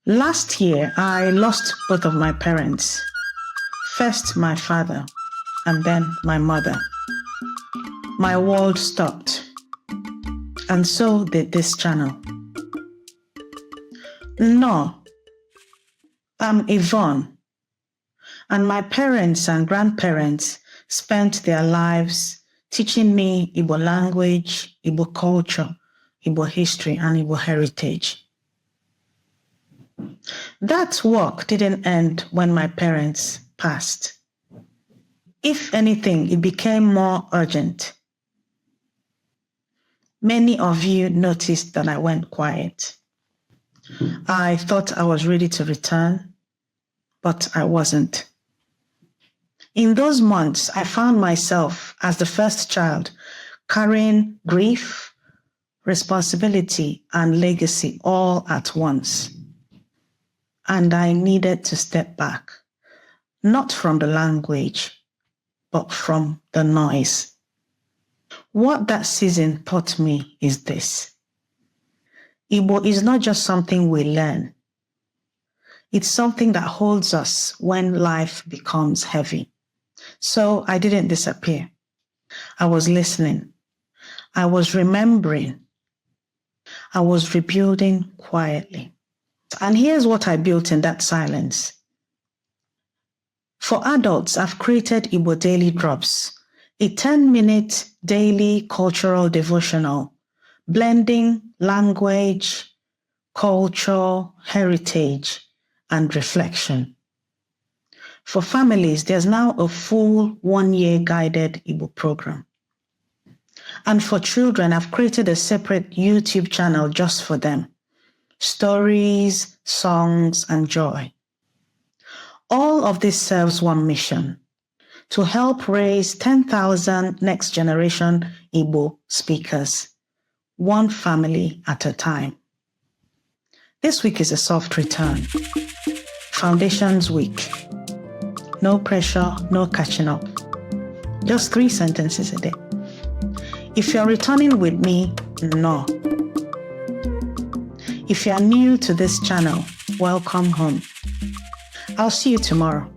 Last year, I lost both of my parents. First, my father, and then my mother. My world stopped, and so did this channel. Nnọọ, I'm Yvonne, and my parents and grandparents spent their lives teaching me Igbo language, Igbo culture, Igbo history, and Igbo heritage. That work didn't end when my parents passed. If anything, it became more urgent. Many of you noticed that I went quiet. I thought I was ready to return, but I wasn't. In those months, I found myself as the first child carrying grief, responsibility, and legacy all at once. And I needed to step back, not from the language, but from the noise. What that season taught me is this: Igbo is not just something we learn. It's something that holds us when life becomes heavy. So I didn't disappear. I was listening. I was remembering. I was rebuilding quietly. And here's what I built in that silence. For adults, I've created Igbo Daily Drops, a 10-minute daily cultural devotional, blending language, culture, heritage, and reflection. For families, there's now a full 1-year guided Igbo program. And for children, I've created a separate YouTube channel just for them. Stories, songs, and joy. All of this serves one mission: to help raise 10,000 next generation Igbo speakers, one family at a time. This week is a soft return. Foundations Week. No pressure, no catching up. Just 3 sentences a day. If you're returning with me, Nnọọ. If you're new to this channel, welcome home. I'll see you tomorrow.